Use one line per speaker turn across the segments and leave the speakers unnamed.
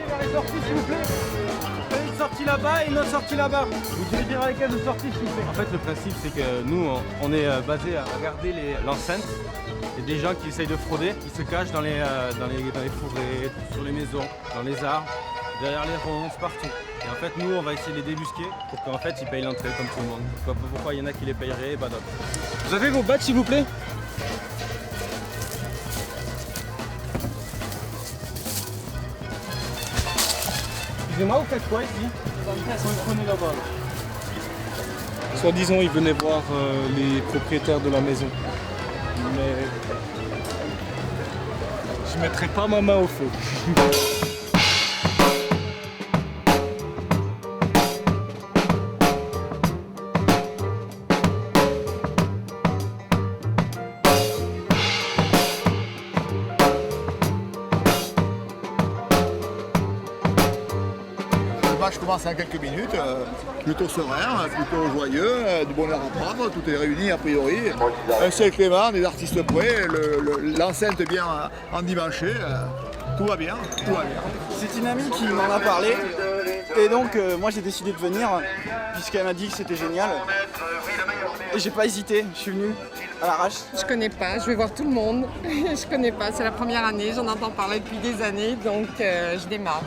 Vers les sorties, s'il vous plaît. Une sortie là-bas et une autre sortie là-bas. Vous devez dire avec quelle sortie, s'il vous plaît.
En fait, le principe, c'est que nous, on est basé à garder l'enceinte. Il y a des gens qui essayent de frauder, qui se cachent dans les forêts, sur les maisons, dans les arbres, derrière les ronces, partout. Et en fait, nous, on va essayer de les débusquer pour qu'en fait, ils payent l'entrée comme tout le monde. Pourquoi il y en a qui les payeraient et pas d'autres.
Vous avez vos badges, s'il vous plaît. Excusez-moi, vous faites quoi ici? Prenez là-bas.
Soi-disant, ils venaient voir les propriétaires de la maison. Mais je mettrai pas ma main au feu.
Le match commence en quelques minutes, plutôt serein, plutôt joyeux, du bonheur à prendre, tout est réuni a priori. Un ciel clément, des artistes prêts, l'enceinte bien endimanchée, tout va bien, tout va bien.
C'est une amie qui m'en a parlé et donc moi j'ai décidé de venir puisqu'elle m'a dit que c'était génial et j'ai pas hésité, je suis venu à l'arrache.
Je connais pas, je vais voir tout le monde. Je connais pas, c'est la première année, j'en entends parler depuis des années donc je démarre.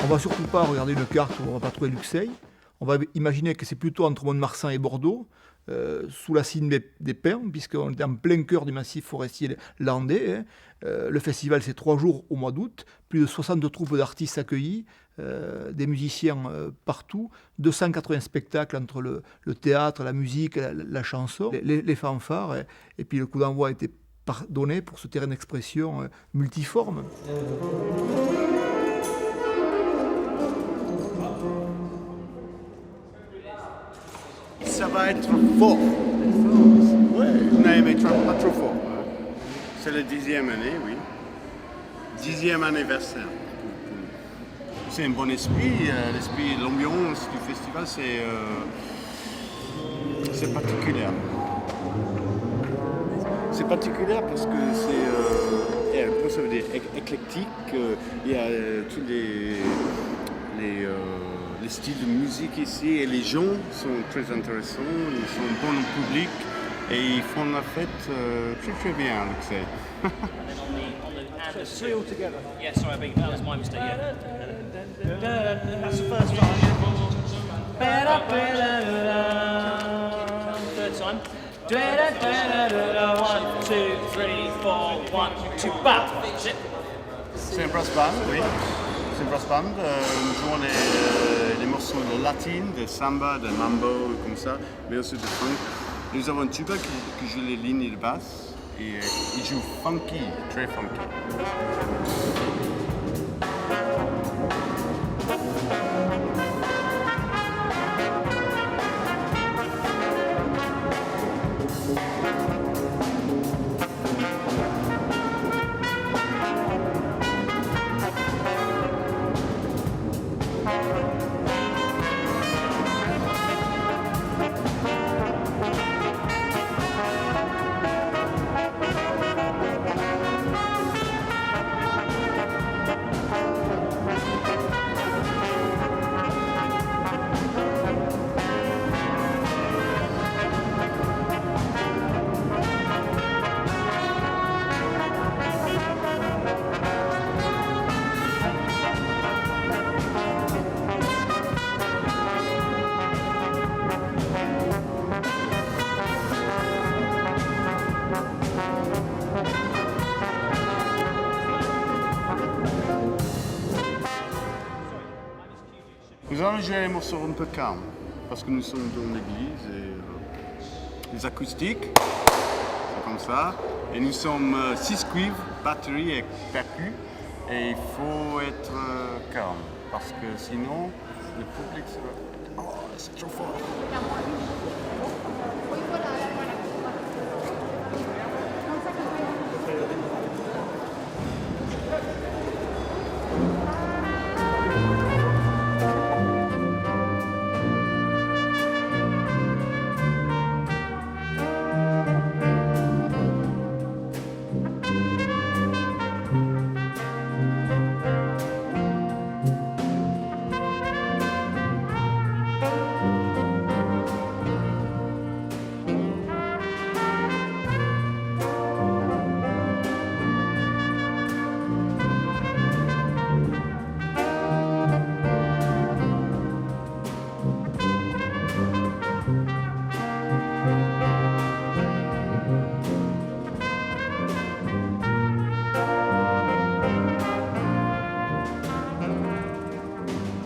On va surtout pas regarder une carte où on va pas trouver Luxeuil. On va imaginer que c'est plutôt entre Mont-de-Marsan et Bordeaux, sous la cime des Pins, puisqu'on est en plein cœur du massif forestier landais. Hein. Le festival, c'est 3 jours au mois d'août, plus de 60 troupes d'artistes accueillis, des musiciens partout, 280 spectacles entre le théâtre, la musique, la chanson, les fanfares, et puis le coup d'envoi a été donné pour ce terrain d'expression multiforme.
Ça va être fort. Ouais, mais pas trop fort. C'est la 10e année, oui. 10e anniversaire. C'est un bon esprit. L'esprit, l'ambiance du festival, c'est particulier. C'est particulier parce que c'est, ça veut dire éclectique. Il y a tous les styles de musique ici et les gens sont très intéressants, ils sont bons au public et ils font la fête très bien à Luxeuil.
Three all together.
Yeah, sorry, I beg that was my mistake. Yeah. That's the first time. Third time. 1, 2, 3, 4, 1, 2, bam. That's it.
C'est un brass band, oui. C'est un brass band. Nous jouons les morceaux de latine, de samba, de mambo, comme ça, mais aussi de funk. Nous avons un tuba qui joue les lignes de basse et il joue funky, très funky. Nous allons jouer les morceaux un peu calmes, parce que nous sommes dans l'église et les acoustiques, c'est comme ça. Et nous sommes 6 cuivres, batterie et percus, et il faut être calme, parce que sinon, le public sera... Oh, c'est trop fort.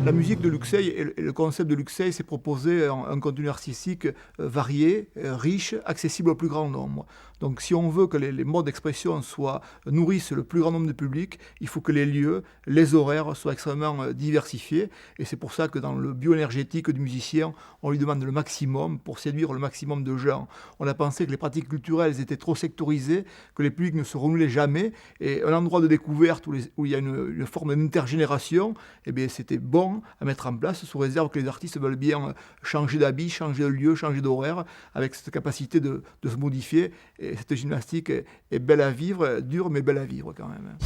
La musique de Luxeuil et le concept de Luxeuil, c'est proposer un contenu artistique varié, riche, accessible au plus grand nombre. Donc si on veut que les modes d'expression nourrissent le plus grand nombre de publics, il faut que les lieux, les horaires soient extrêmement diversifiés. Et c'est pour ça que dans le bioénergétique du musicien, on lui demande le maximum pour séduire le maximum de gens. On a pensé que les pratiques culturelles étaient trop sectorisées, que les publics ne se renouvelaient jamais. Et un endroit de découverte où il y a une forme d'intergénération, eh bien, c'était bon à mettre en place, sous réserve que les artistes veulent bien changer d'habit, changer de lieu, changer d'horaire, avec cette capacité de se modifier. Et cette gymnastique est belle à vivre, dure mais belle à vivre quand même.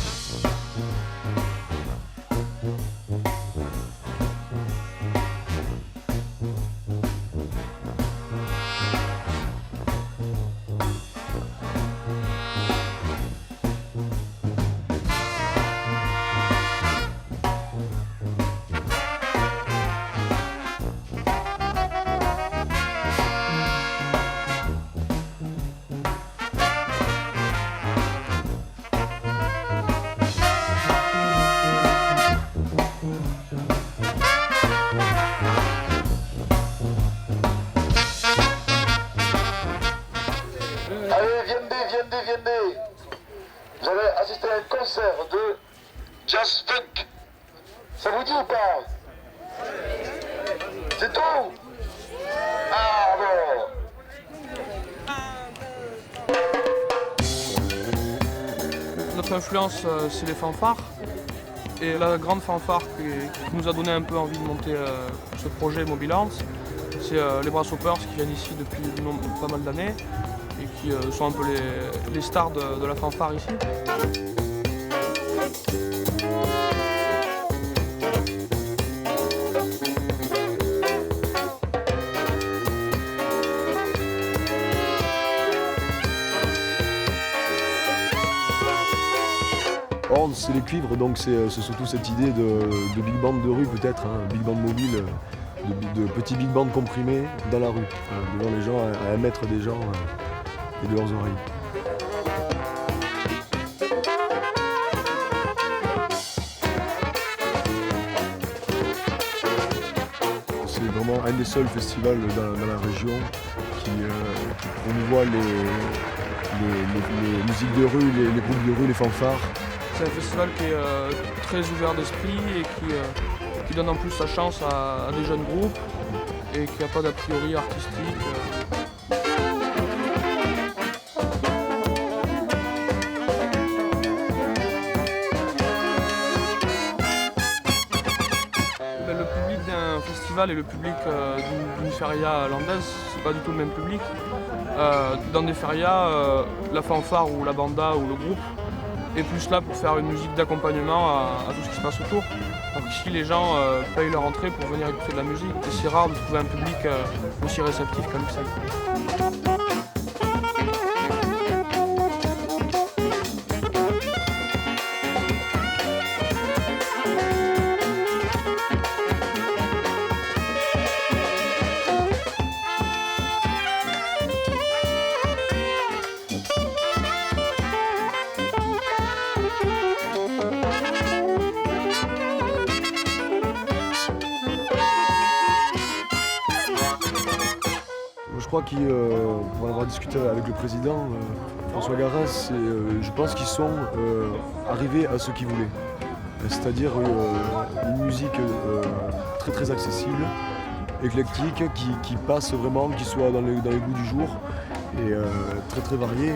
Viendez. Vous allez assister à un concert de jazz funk. Ça vous dit ou pas? C'est tout? Ah bon.
Notre influence, c'est les fanfares. Et la grande fanfare qui nous a donné un peu envie de monter ce projet Mobile Arms, c'est les Brasshoppers qui viennent ici depuis pas mal d'années et qui sont un peu les stars de la fanfare ici.
Horns, c'est les cuivres, donc c'est surtout cette idée de big band de rue peut-être, hein, big band mobile, de petits big band comprimés dans la rue, devant les gens, à 1 mètre des gens et de leurs oreilles. C'est vraiment un des seuls festivals dans la région qui promouvoit les musiques de rue, les groupes de rue, les fanfares.
C'est un festival qui est très ouvert d'esprit et qui donne en plus sa chance à des jeunes groupes et qui n'a pas d'a priori artistique. Le public d'un festival et le public d'une feria landaise, c'est pas du tout le même public. Dans des ferias, la fanfare ou la banda ou le groupe est plus là pour faire une musique d'accompagnement à tout ce qui se passe autour. Donc ici, les gens payent leur entrée pour venir écouter de la musique. Et c'est rare de trouver un public aussi réceptif comme ça.
Je crois pour en avoir discuté avec le président François Garens, je pense qu'ils sont arrivés à ce qu'ils voulaient. C'est-à-dire une musique très très accessible, éclectique, qui passe vraiment, qui soit dans les goûts du jour et très très variée.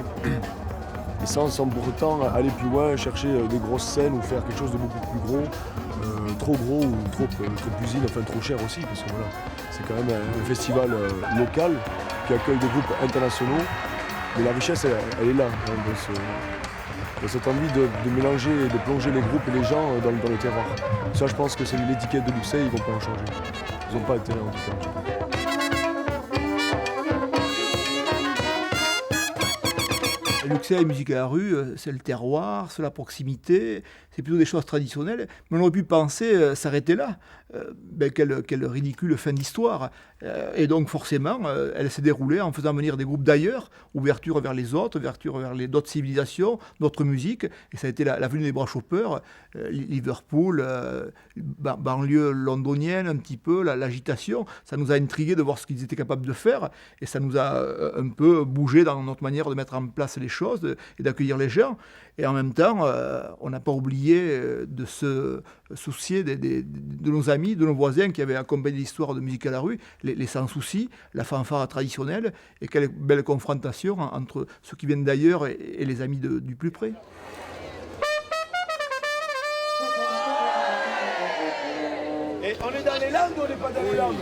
Et sans pour autant aller plus loin, chercher des grosses scènes ou faire quelque chose de beaucoup plus gros, trop gros ou trop usine, enfin trop cher aussi, parce que voilà, c'est quand même un festival local qui accueille des groupes internationaux, mais la richesse elle est là, hein, dans cette envie de mélanger et de plonger les groupes et les gens dans le terroir. Ça, je pense que c'est l'étiquette de Luxeuil, ils vont pas en changer. Ils n'ont pas intérêt en tout cas.
Luxeuil, musique à la rue, c'est le terroir, c'est la proximité, c'est plutôt des choses traditionnelles. Mais on aurait pu penser s'arrêter là. Quelle ridicule fin d'histoire. Et donc forcément, elle s'est déroulée en faisant venir des groupes d'ailleurs, ouverture vers les autres, ouverture vers d'autres civilisations, d'autres musiques. Et ça a été la venue des bras choppers, Liverpool, banlieue londonienne un petit peu, l'agitation. Ça nous a intrigués de voir ce qu'ils étaient capables de faire. Et ça nous a un peu bougé dans notre manière de mettre en place les choses et d'accueillir les gens. Et en même temps, on n'a pas oublié de se soucier de nos amis, de nos voisins qui avaient accompagné l'histoire de musique à la rue, les sans soucis, la fanfare traditionnelle, et quelle belle confrontation entre ceux qui viennent d'ailleurs et les amis du plus près.
Et on est dans les Landes ou on n'est pas dans les Landes?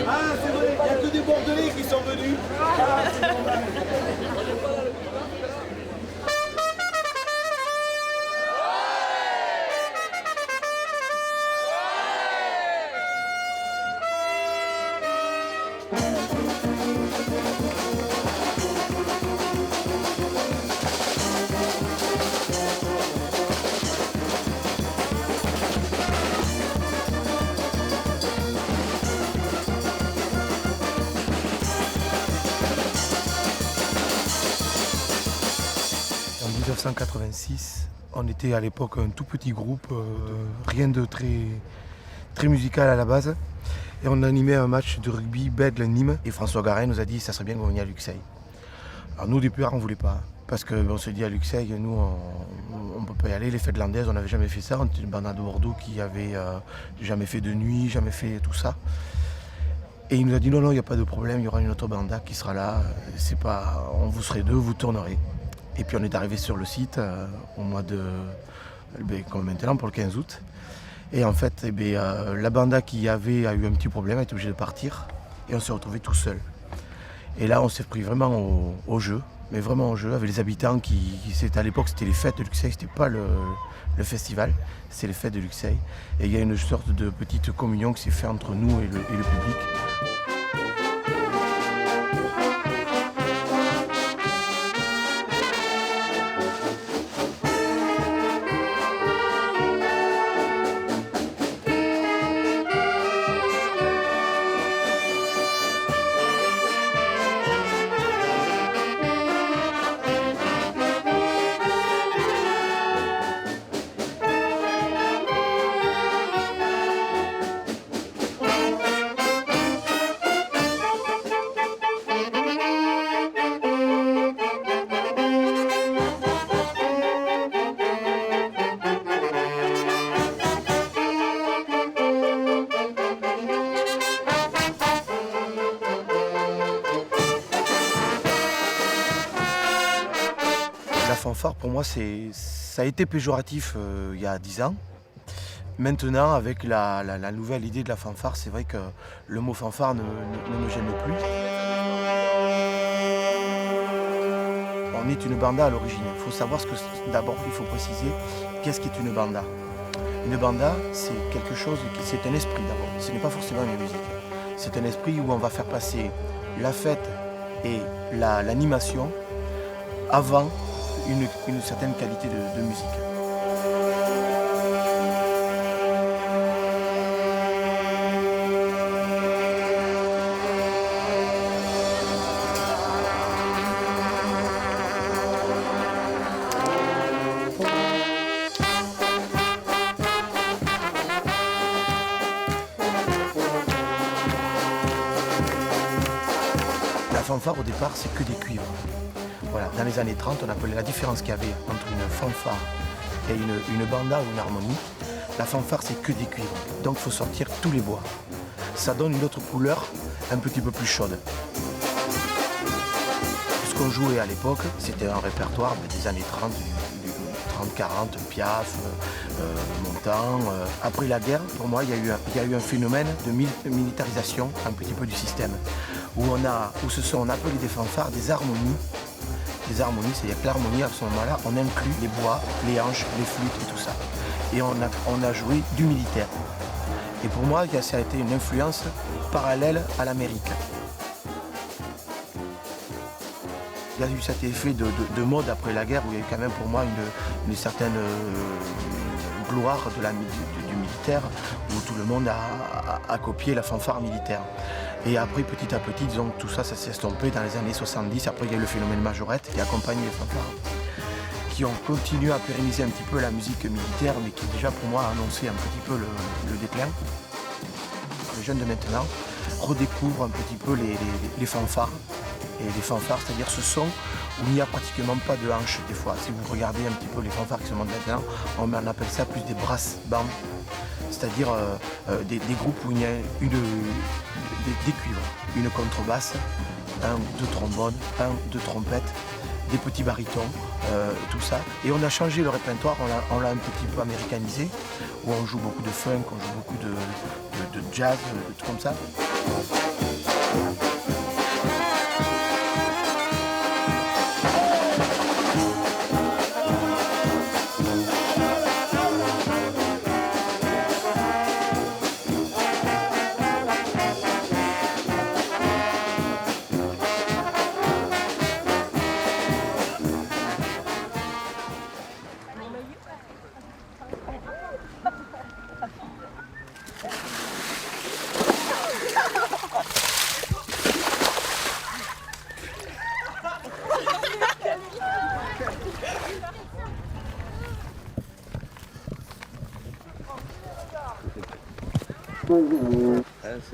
Ah, c'est vrai, il n'y a que des Bordelais qui sont venus. Ah, c'est normal.
En 1986, on était à l'époque un tout petit groupe, rien de très musical à la base. Et on animait un match de rugby Bègle-Nîmes. Et François Garin nous a dit que ça serait bien qu'on vienne à Luxeuil. Alors nous, au départ, on ne voulait pas. Parce qu'on se dit à Luxeuil, nous, on ne peut pas y aller. Les fêtes landaises, on n'avait jamais fait ça. On était une bande de Bordeaux qui avait jamais fait de nuit, jamais fait tout ça. Et il nous a dit non, il n'y a pas de problème, il y aura une autre banda qui sera là. C'est pas, on vous serez deux, vous tournerez. Et puis on est arrivé sur le site au mois de, comme maintenant pour le 15 août. Et en fait, la banda qui avait a eu un petit problème, a été obligée de partir. Et on s'est retrouvé tout seul. Et là, on s'est pris vraiment au jeu, mais vraiment au jeu, avec les habitants à l'époque, c'était les fêtes de Luxeuil, c'était pas le festival, c'est les fêtes de Luxeuil. Et il y a une sorte de petite communion qui s'est faite entre nous et le public. La fanfare, pour moi, ça a été péjoratif il y a 10 ans. Maintenant, avec la nouvelle idée de la fanfare, c'est vrai que le mot fanfare ne me gêne plus. On est une banda à l'origine. Il faut savoir d'abord, il faut préciser qu'est-ce qu'est une banda. Une banda, c'est quelque chose, c'est un esprit d'abord. Ce n'est pas forcément une musique. C'est un esprit où on va faire passer la fête et l'animation avant une certaine qualité de musique. La fanfare au départ, c'est que des cuivres. Voilà, dans les années 30, on appelait la différence qu'il y avait entre une fanfare et une banda ou une harmonie. La fanfare, c'est que des cuivres, donc il faut sortir tous les bois. Ça donne une autre couleur, un petit peu plus chaude. Ce qu'on jouait à l'époque, c'était un répertoire des années 30, du 30-40, Piaf, Montand. Après la guerre, pour moi, il y a eu un phénomène de militarisation un petit peu du système, où on a appelé des fanfares des harmonies. Des harmonies, c'est-à-dire que l'harmonie, à ce moment-là, on inclut les bois, les hanches, les flûtes et tout ça. Et on a joué du militaire. Et pour moi, ça a été une influence parallèle à l'Amérique. Il y a eu cet effet de mode après la guerre où il y a eu quand même pour moi une certaine gloire du militaire où tout le monde a copié la fanfare militaire. Et après, petit à petit, disons que tout ça s'est estompé dans les années 70. Après, il y a eu le phénomène majorette qui a accompagné les fanfares, qui ont continué à pérenniser un petit peu la musique militaire, mais qui déjà pour moi a annoncé un petit peu le déclin. Les jeunes de maintenant redécouvrent un petit peu les fanfares. Et les fanfares, c'est-à-dire ce son où il n'y a pratiquement pas de hanches des fois. Si vous regardez un petit peu les fanfares qui se montent maintenant, on appelle ça plus des brass bands, c'est-à-dire des groupes où il y a des cuivres, une contrebasse, un ou deux trombones, un ou deux trompettes, des petits barytons, tout ça. Et on a changé le répertoire, on l'a un petit peu américanisé, où on joue beaucoup de funk, on joue beaucoup de jazz, de tout comme ça.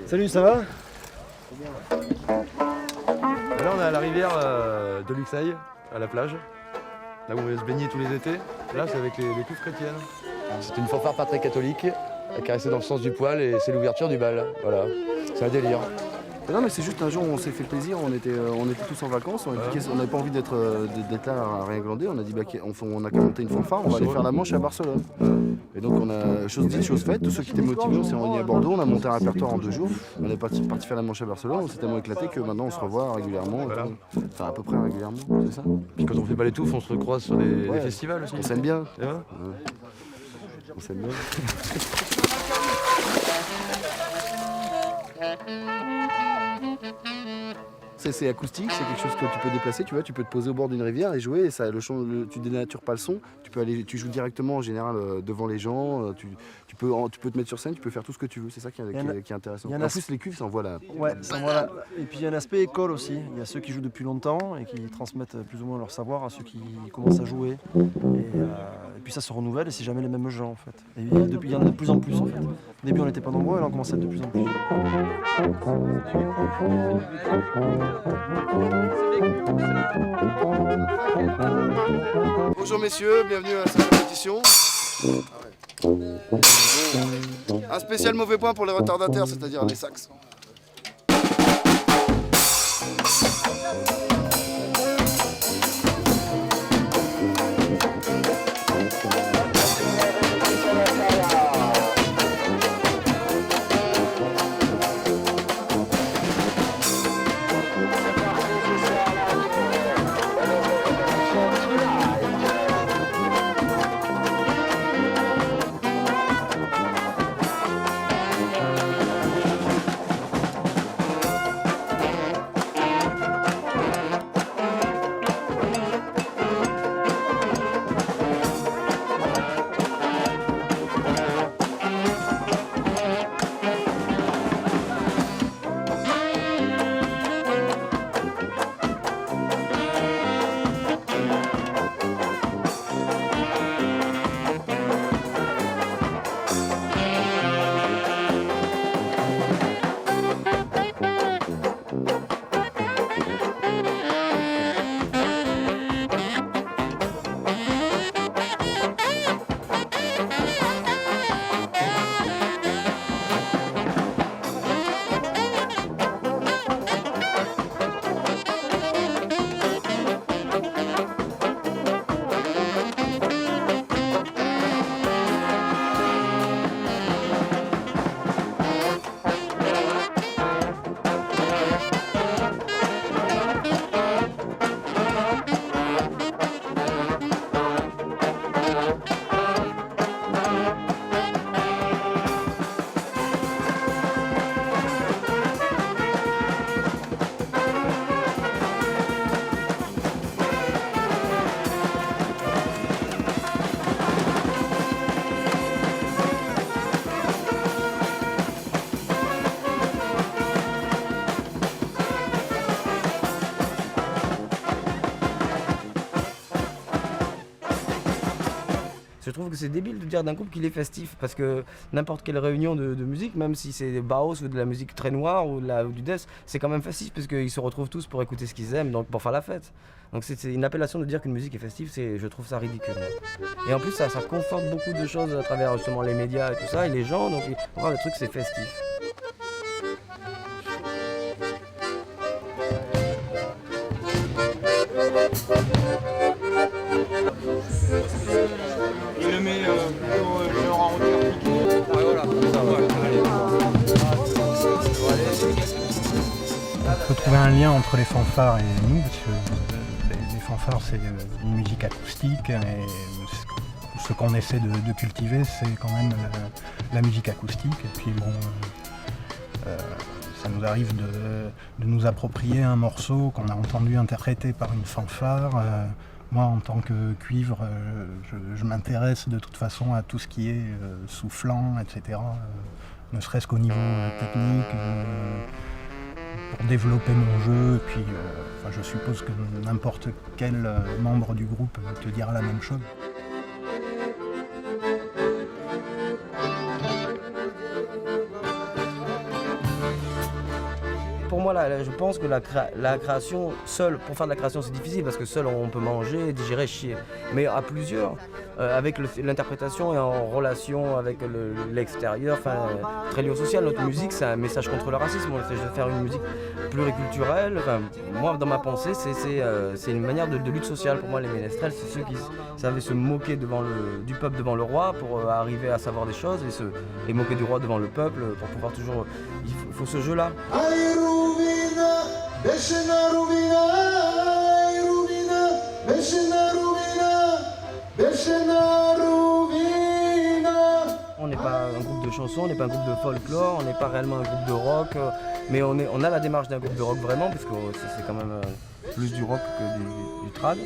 Salut, ça va?
Là on est à la rivière de Luxeuil, à la plage, là où on va se baigner tous les étés. Là c'est avec les couves chrétiennes. C'est une fanfare pas très catholique, caressée dans le sens du poil et c'est l'ouverture du bal. Voilà, c'est un délire.
Non mais c'est juste un jour où on s'est fait plaisir, on était tous en vacances, on n'avait pas envie d'être là à rien glander, on a dit bah, on a qu'à monter une fanfare, on va aller faire la Manche à Barcelone. Et donc on a chose dite, chose faite, tous ceux qui étaient motivés, on s'est réunis à Bordeaux, on a monté un répertoire en 2 jours, on est parti faire la Manche à Barcelone, on s'est tellement éclaté que maintenant on se revoit régulièrement, voilà. Enfin à peu près régulièrement, c'est ça.
Puis quand on fait pas les touffes, on se recroise sur des festivals aussi.
On s'aime bien.
Et ouais.
On s'aime bien. C'est acoustique, c'est quelque chose que tu peux déplacer, tu vois, tu peux te poser au bord d'une rivière et jouer, et ça, tu dénatures pas le son, tu joues directement en général devant les gens, tu peux te mettre sur scène, tu peux faire tout ce que tu veux, c'est ça qui est intéressant. En plus les cuves, ça envoie la...
Ouais, ça envoie la... Et puis il y a un aspect école aussi, il y a ceux qui jouent depuis longtemps et qui transmettent plus ou moins leur savoir à ceux qui commencent à jouer. Et puis ça se renouvelle et c'est jamais les mêmes gens en fait. Et depuis il y en a de plus en plus en fait. Au début on n'était pas nombreux et là on commence à être de plus en plus.
Bonjour messieurs, bienvenue à cette compétition. Un spécial mauvais point pour les retardataires, c'est-à-dire les sax.
Je trouve que c'est débile de dire d'un groupe qu'il est festif, parce que n'importe quelle réunion de musique, même si c'est des Baos ou de la musique très noire ou du death, c'est quand même festif, parce qu'ils se retrouvent tous pour écouter ce qu'ils aiment, donc pour faire la fête. Donc c'est une appellation de dire qu'une musique est festive, je trouve ça ridicule. Et en plus ça conforte beaucoup de choses à travers justement les médias et tout ça, et les gens, donc le truc c'est festif.
Il le met genre en hauteur piquée.
Ouais, voilà, comme ça, ouais.
On peut trouver un lien entre les fanfares et nous, parce que les fanfares c'est une musique acoustique, et ce qu'on essaie de cultiver c'est quand même la musique acoustique. Et puis bon, ça nous arrive de nous approprier un morceau qu'on a entendu interprété par une fanfare. Moi, en tant que cuivre, je m'intéresse de toute façon à tout ce qui est soufflant, etc. Ne serait-ce qu'au niveau technique, pour développer mon jeu. Et puis, je suppose que n'importe quel membre du groupe te dira la même chose.
Pour moi, là, je pense que la création, seule, pour faire de la création c'est difficile parce que seul on peut manger, digérer, chier. Mais à plusieurs, avec l'interprétation et en relation avec l'extérieur, très lié au social, notre musique c'est un message contre le racisme. On essaie de faire une musique pluriculturelle. Moi, dans ma pensée, c'est une manière de lutte sociale. Pour moi, les ménestrels, c'est ceux qui savaient se moquer du peuple devant le roi pour arriver à savoir des choses et moquer du roi devant le peuple pour pouvoir toujours... Il faut ce jeu-là. On n'est pas un groupe de chansons, on n'est pas un groupe de folklore, on n'est pas réellement un groupe de rock, mais on a la démarche d'un groupe de rock vraiment, puisque c'est quand même plus du rock que du trad.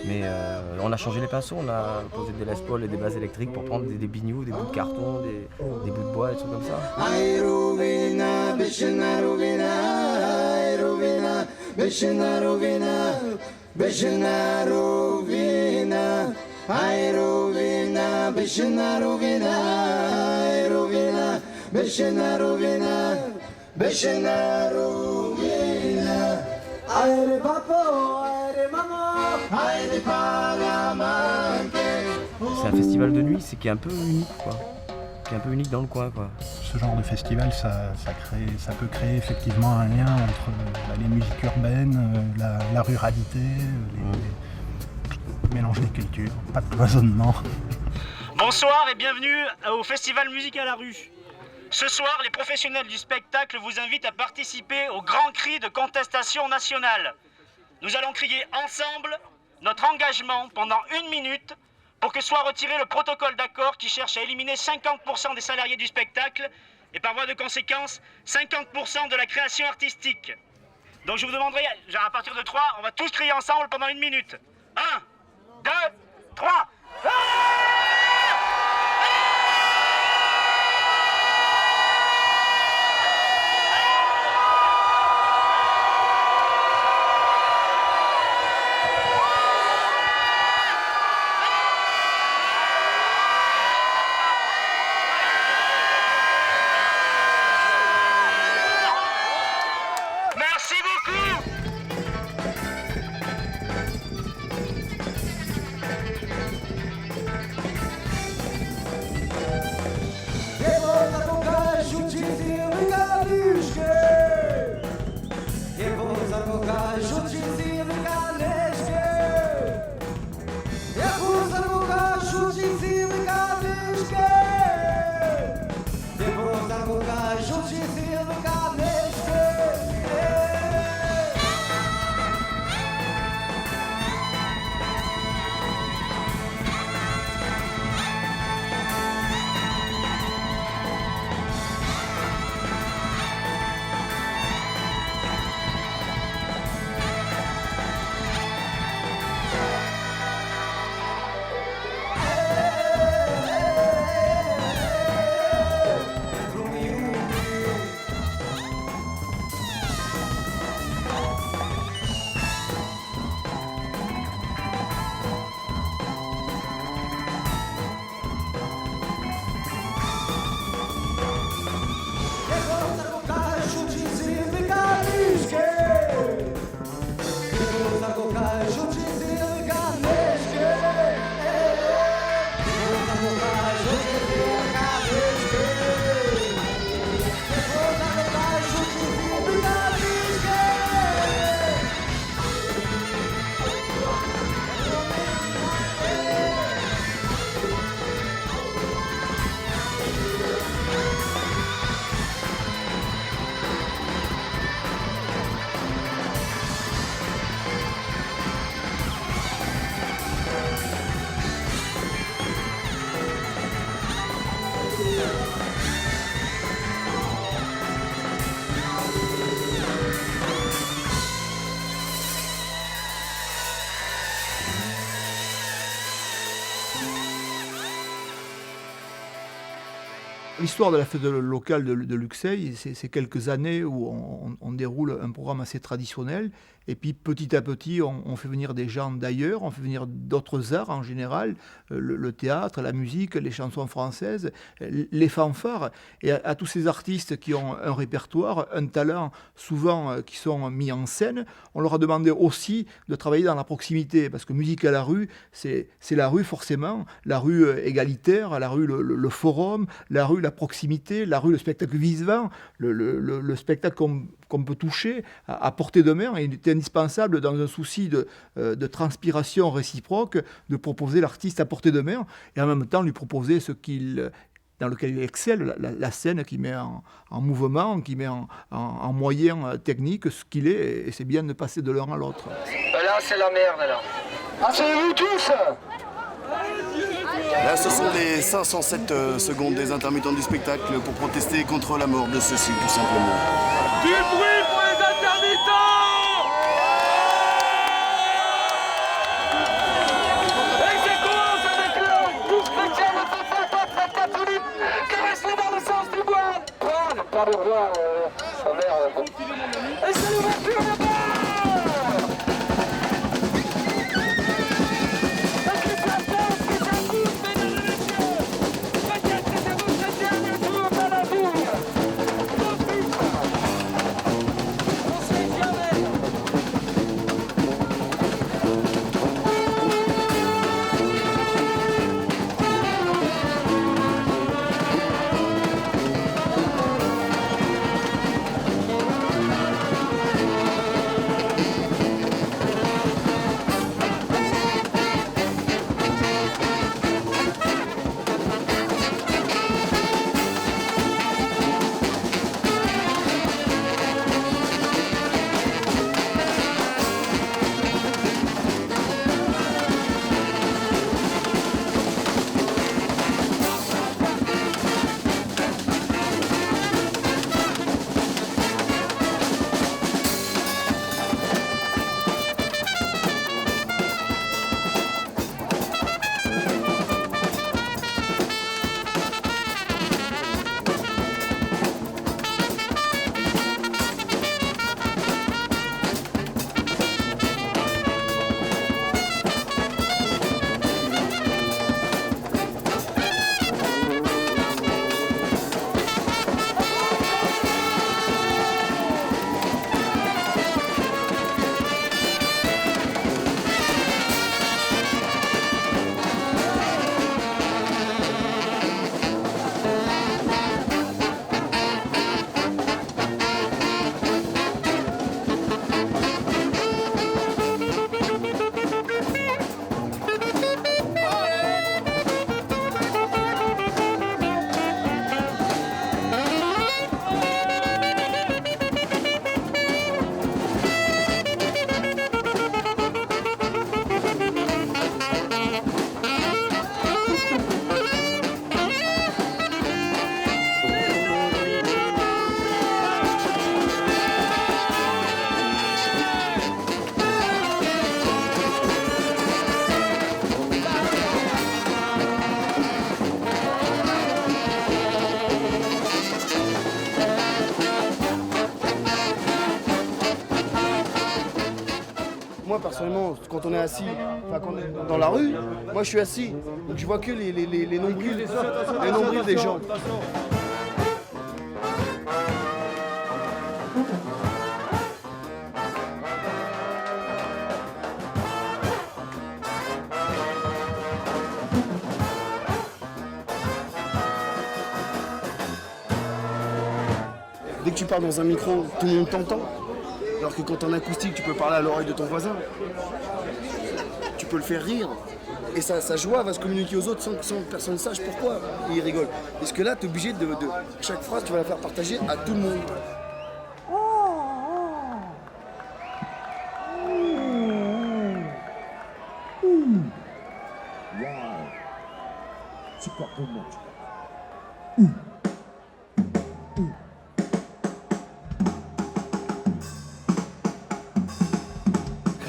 Mais on a changé les pinceaux, on a posé des Les Paul et des basses électriques pour prendre des bignous, des bouts de carton, des bouts de bois, des trucs comme ça. C'est un festival de nuit, c'est qui est un peu unique, quoi. Qui est un peu unique dans le coin, quoi.
Ce genre de festival, ça peut créer effectivement un lien entre les musiques urbaines, la ruralité, le mélange des cultures, pas de cloisonnement.
Bonsoir et bienvenue au Festival Musique à la rue. Ce soir, les professionnels du spectacle vous invitent à participer au grand cri de contestation nationale. Nous allons crier ensemble notre engagement pendant 1 minute pour que soit retiré le protocole d'accord qui cherche à éliminer 50% des salariés du spectacle et par voie de conséquence 50% de la création artistique. Donc je vous demanderai, à partir de 3, on va tous crier ensemble pendant 1 minute. 1, 2, 3. Merci beaucoup.
L'histoire de la fête locale de Luxeuil, c'est quelques années où on déroule un programme assez traditionnel. Et puis petit à petit, on fait venir des gens d'ailleurs, on fait venir d'autres arts en général, le théâtre, la musique, les chansons françaises, les fanfares. Et à tous ces artistes qui ont un répertoire, un talent, souvent qui sont mis en scène, on leur a demandé aussi de travailler dans la proximité. Parce que musique à la rue, c'est la rue forcément, la rue égalitaire, la rue le forum, la rue la proximité, la rue le spectacle vivant, le spectacle qu'on peut toucher à portée de main. Et il était indispensable, dans un souci de transpiration réciproque, de proposer l'artiste à portée de main et en même temps lui proposer dans lequel il excelle, la scène qui met en mouvement, qui met en moyen technique ce qu'il est, et c'est bien de passer de l'un à l'autre.
Là, c'est la merde, là. Asseyez-vous tous.
Là, ce sont les 507 secondes des intermittents du spectacle pour protester contre la mort de ceux-ci, tout simplement.
Du bruit pour les intermittents. Et c'est commence avec le groupe chrétien de fanfare catholique qui reste dans le sens du bois. Pas de roi, sa mère. Et c'est l'ouverture là-bas.
Moi personnellement, quand on est assis, enfin quand on est dans la rue, moi je suis assis, donc je vois que les nombrils des gens. Dès que tu parles dans un micro, tout le monde t'entend. Alors que quand t'es en acoustique, tu peux parler à l'oreille de ton voisin. Tu peux le faire rire. Et sa joie va se communiquer aux autres sans que personne ne sache pourquoi il rigole. Parce que là, t'es obligé de... Chaque phrase, tu vas la faire partager à tout le monde.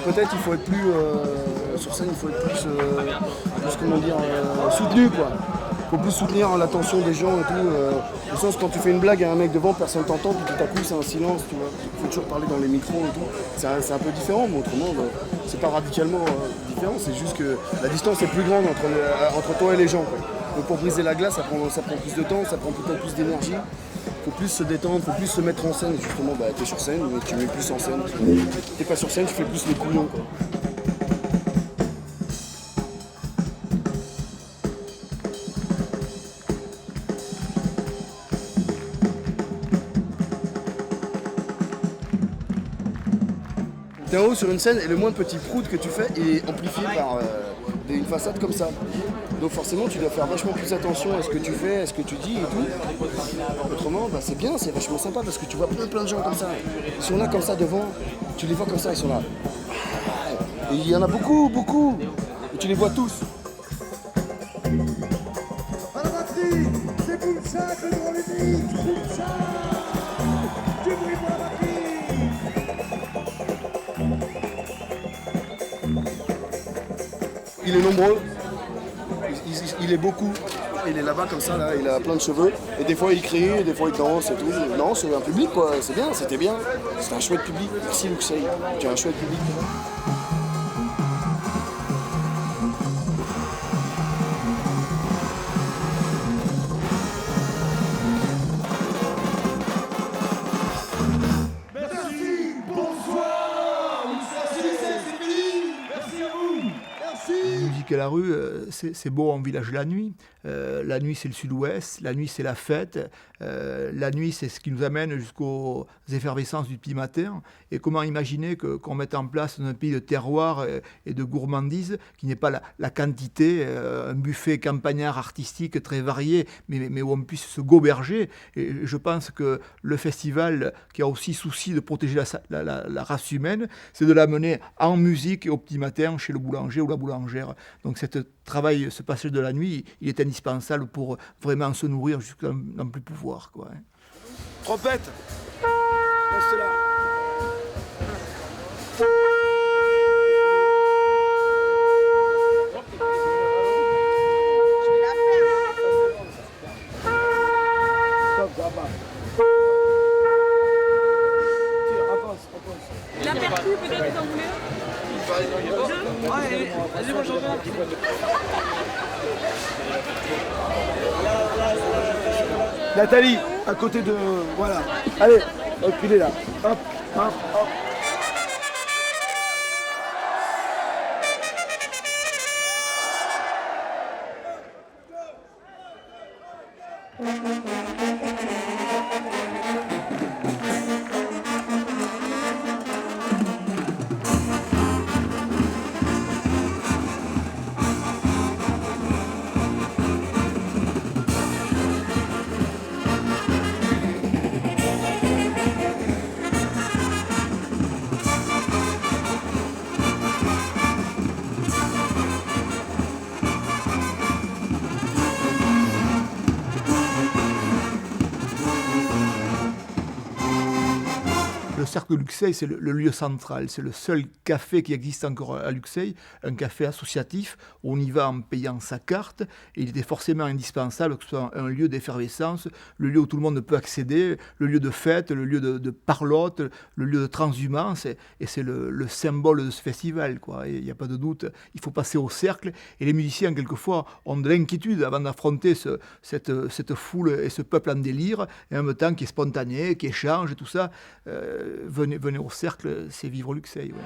Peut-être il faut être plus sur scène, il faut être plus comment dire soutenu quoi. faut plus soutenir l'attention des gens et tout. Au sens, quand tu fais une blague à un mec devant, personne t'entend, puis tout à coup c'est un silence, tu vois. Il faut toujours parler dans les micros et tout. C'est un peu différent, mais autrement, c'est pas radicalement différent, c'est juste que la distance est plus grande entre toi et les gens, quoi. Donc pour briser la glace, ça prend plus de temps, ça prend peut-être plus d'énergie. Faut plus se détendre, faut plus se mettre en scène. Justement, t'es sur scène, mais tu mets plus en scène. T'es pas sur scène, tu fais plus les couillons, quoi. T'es en haut sur une scène et le moindre petit prout que tu fais est amplifié par une façade comme ça. Donc forcément tu dois faire vachement plus attention à ce que tu fais, à ce que tu dis et tout. Autrement, c'est bien, c'est vachement sympa parce que tu vois plein de gens comme ça. Ils sont là comme ça devant, tu les vois comme ça, ils sont là. Et il y en a beaucoup. Et tu les vois tous.
À la batterie, c'est Boomshak, le grand unique, Boomshak. Du bruit pour la batterie.
Il est nombreux, il est beaucoup, il est là-bas comme ça, là, il a plein de cheveux, et des fois il crie, et des fois il danse et tout. Non, c'est un public quoi, c'est bien, c'était bien, c'était un chouette public, merci Luxeuil, tu as un chouette public.
À la rue, c'est beau en village la nuit. La nuit, c'est le sud-ouest. La nuit, c'est la fête. La nuit, c'est ce qui nous amène jusqu'aux effervescences du petit matin. Et comment imaginer qu'on mette en place dans un pays de terroir et de gourmandise qui n'est pas la quantité, un buffet campagnard artistique très varié, mais où on puisse se goberger. Et je pense que le festival, qui a aussi souci de protéger la race humaine, c'est de l'amener en musique et au petit matin chez le boulanger ou la boulangère. Donc ce passage de la nuit, il est indispensable pour vraiment se nourrir jusqu'à n'en plus pouvoir, quoi.
Trompette, restez là.
La percu, peut-être vous en voulez un? Allez, moi j'en veux un.
Nathalie, à côté de... Voilà. Allez, hop, il est là. Hop.
Le cercle de Luxeuil, c'est le lieu central. C'est le seul café qui existe encore à Luxeuil, un café associatif où on y va en payant sa carte. Et il était forcément indispensable que ce soit un lieu d'effervescence, le lieu où tout le monde peut accéder, le lieu de fête, le lieu de parlotte, le lieu de transhumance. Et c'est le symbole de ce festival, quoi. Il n'y a pas de doute, il faut passer au cercle. Et les musiciens, quelquefois, ont de l'inquiétude avant d'affronter cette foule et ce peuple en délire, et en même temps qui est spontané, qui échange et tout ça. Venez au cercle, c'est vivre Luxeuil. Ouais.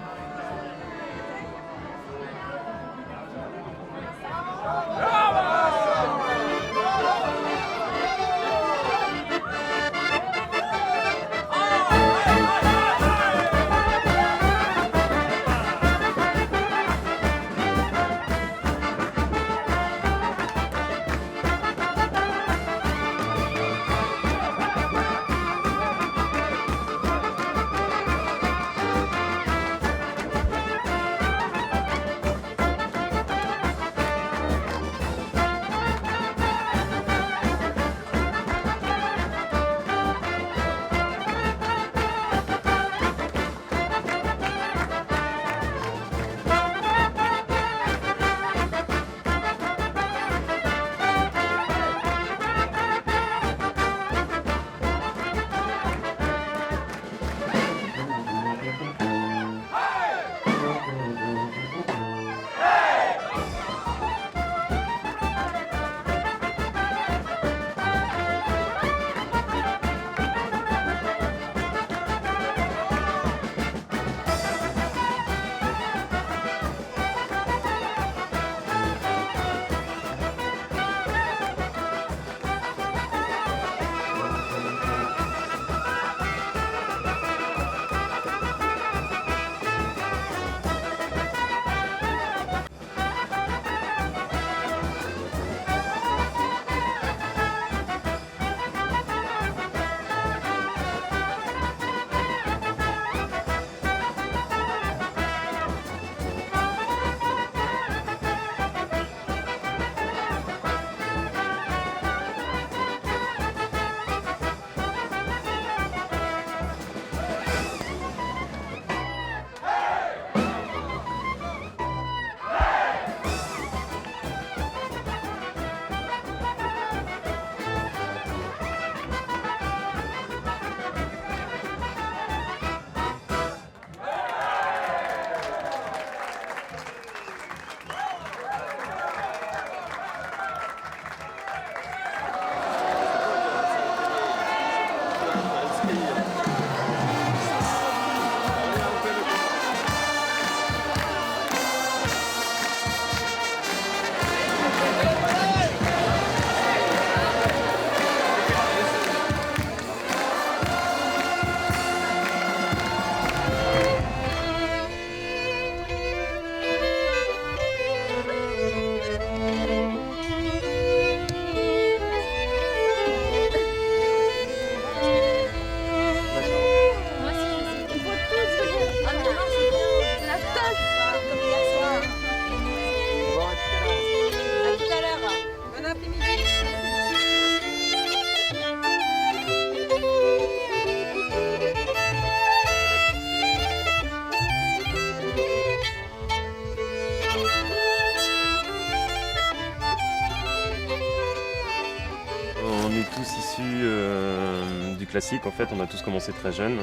tous issus du classique, en fait, on a tous commencé très jeunes.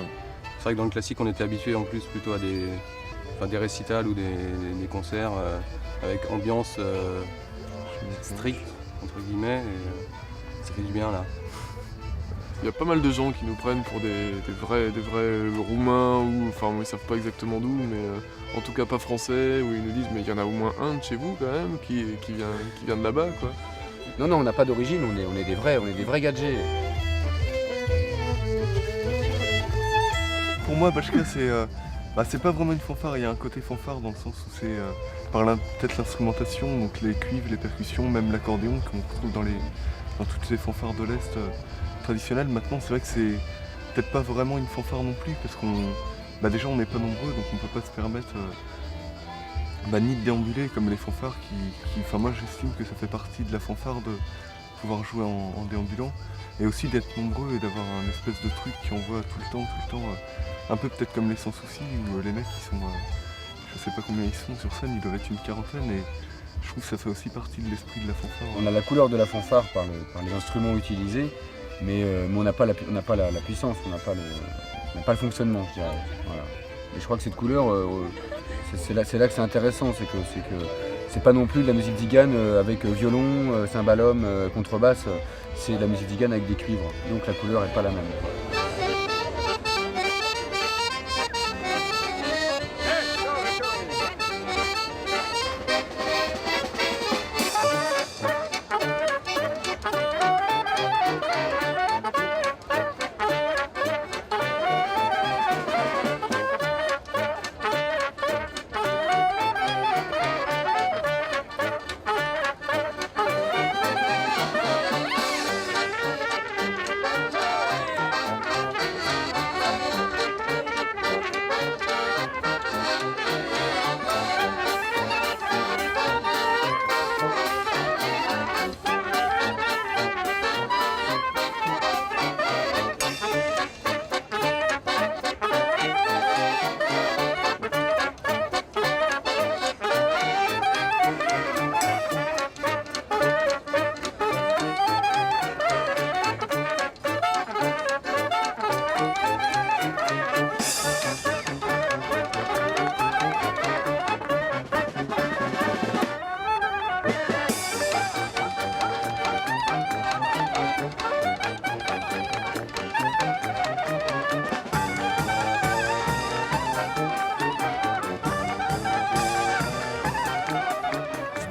C'est vrai que dans le classique, on était habitué en plus plutôt à des récitals ou des concerts avec ambiance stricte, entre guillemets, et ça fait du bien là.
Il y a pas mal de gens qui nous prennent pour des vrais Roumains, ou enfin ils savent pas exactement d'où, mais en tout cas pas français, où ils nous disent mais il y en a au moins un de chez vous quand même qui vient de là-bas quoi.
Non, on n'a pas d'origine, on est des vrais gadgets.
Pour moi, Bachka, c'est pas vraiment une fanfare, il y a un côté fanfare dans le sens où c'est peut-être l'instrumentation, donc les cuivres, les percussions, même l'accordéon qu'on trouve dans toutes ces fanfares de l'Est traditionnelles. Maintenant, c'est vrai que c'est peut-être pas vraiment une fanfare non plus, parce déjà on n'est pas nombreux, donc on peut pas se permettre ni de déambuler comme les fanfares enfin moi j'estime que ça fait partie de la fanfare de pouvoir jouer en déambulant, et aussi d'être nombreux et d'avoir un espèce de truc qui envoie tout le temps, un peu peut-être comme les Sans Soucis, où les mecs ils sont, je sais pas combien ils sont sur scène, ils doivent être une quarantaine, et je trouve que ça fait aussi partie de l'esprit de la fanfare.
On a la couleur de la fanfare par les instruments utilisés, mais on n'a pas la puissance, on n'a pas le fonctionnement, je dirais. Voilà. Et je crois que cette couleur, c'est là que c'est intéressant, c'est que c'est pas non plus de la musique d'Igane avec violon, cymbalum, contrebasse, c'est de la musique d'Igane avec des cuivres, donc la couleur n'est pas la même.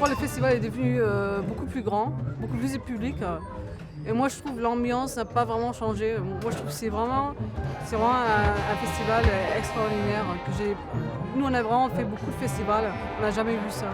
Le festival est devenu beaucoup plus grand, beaucoup plus public. Et moi je trouve l'ambiance n'a pas vraiment changé. Moi je trouve que c'est vraiment un festival extraordinaire. Nous on a vraiment fait beaucoup de festivals, on n'a jamais vu ça.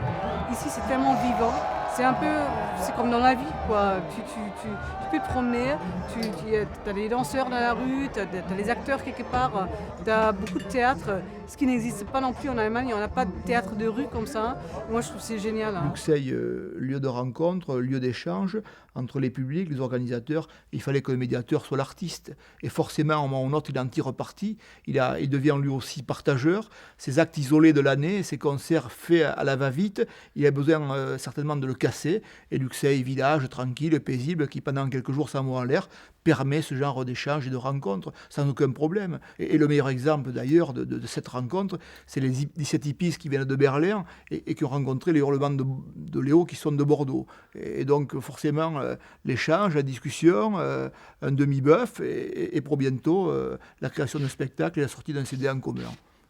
Ici c'est tellement vivant, c'est comme dans la vie quoi. Tu peux te promener, tu as des danseurs dans la rue, tu as les acteurs quelque part, tu as beaucoup de théâtre, ce qui n'existe pas non plus en Allemagne, on n'a pas de théâtre de rue comme ça. Moi je trouve que c'est génial.
Luxeuil, lieu de rencontre, lieu d'échange entre les publics, les organisateurs. Il fallait que le médiateur soit l'artiste. Et forcément, à un moment ou un autre, il en tire parti. Il devient lui aussi partageur. Ces actes isolés de l'année, ces concerts faits à la va-vite, il a besoin certainement de le casser. Et Luxeuil, village tranquille, paisible, qui pendant quelques jours sans mot en l'air, permet ce genre d'échange et de rencontres sans aucun problème. Et le meilleur exemple d'ailleurs de cette rencontre, c'est les 17 hippies qui viennent de Berlin et qui ont rencontré les hurlements de Léo qui sont de Bordeaux. Et donc forcément, l'échange, la discussion, un demi-bœuf et pour bientôt la création d'un spectacle et la sortie d'un CD en commun.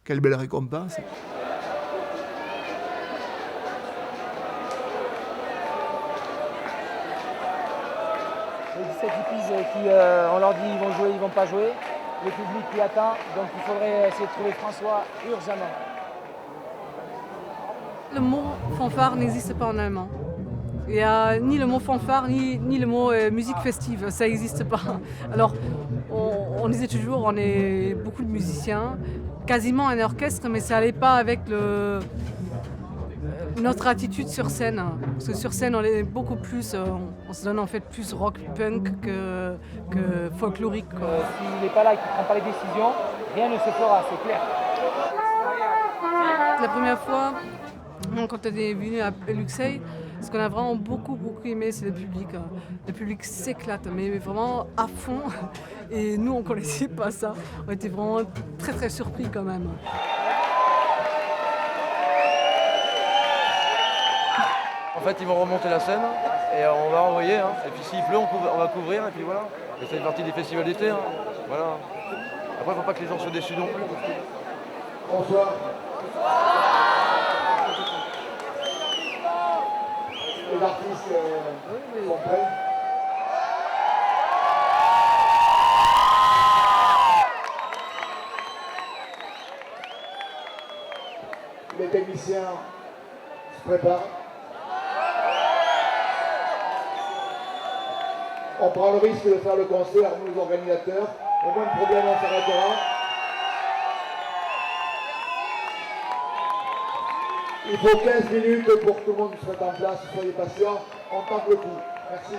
Quelle belle récompense!
Les 17 hippies qui, on leur dit ils vont jouer, ils vont pas jouer. Le public qui attend, donc il faudrait essayer de trouver François urgemment.
Le mot fanfare n'existe pas en allemand. Il n'y a ni le mot fanfare, ni le mot musique festive, ça n'existe pas. Alors, on disait toujours, on est beaucoup de musiciens, quasiment un orchestre, mais ça n'allait pas avec notre attitude sur scène. Parce que sur scène, on est beaucoup plus, on se donne en fait plus rock punk que folklorique.
S'il n'est pas là et qu'il ne prend pas les décisions, rien ne se fera, c'est clair.
La première fois, quand on est venu à Luxeuil, Ce qu'on a vraiment beaucoup aimé, c'est le public. Le public s'éclate, mais vraiment à fond. Et nous, on ne connaissait pas ça. On était vraiment très surpris quand même.
En fait, ils vont remonter la scène et on va envoyer. Hein. Et puis s'il pleut, on va couvrir et puis voilà. Et ça fait partie des festivals d'été. Hein. Voilà. Après, il ne faut pas que les gens soient déçus non plus.
Bonsoir. Les artistes sont prêts. Les techniciens se préparent. On prend le risque de faire le concert, nous les organisateurs. Au moins de problème, on s'arrêtera. Il faut 15 minutes pour que tout le monde se mette en place. Soyez patients, on tente le coup. Merci.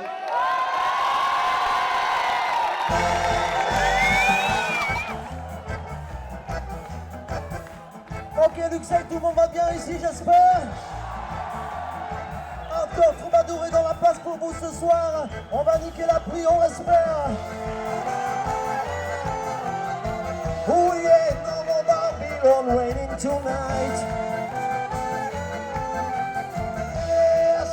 Ok, Luxeuil, tout le monde va bien ici, j'espère. Encore Troubadour est dans la place pour vous ce soir. On va niquer la pluie, on espère. Oh yeah, no more Babylon waiting tonight. Yes.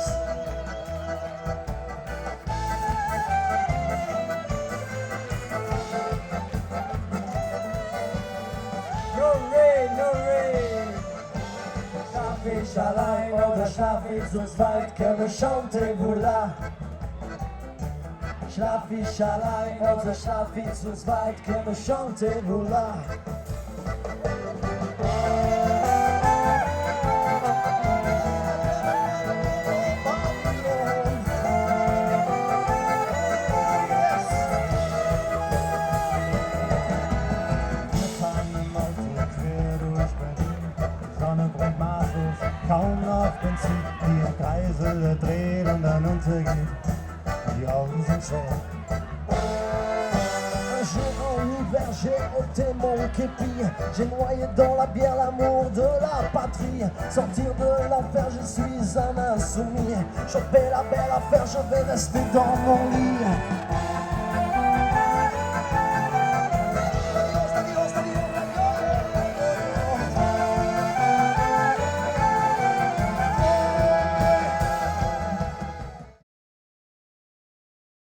No rain, no rain. Schlafisch allein oder schlaf ich zu zweit, können chantez-vous là. Schlaf ich allein oder schlaf ich zu zweit, können chantez-vous là.
Kaum noch Benzin, wie ein Kreisel dreht und dann untergeht. Die Augen sind schwer.
Un jour en hiver, j'ai ôté mon képi. J'ai noyé dans la bière l'amour de la patrie. Sortir de l'enfer, je suis un insoumis. Choper la belle affaire, je vais rester dans mon lit.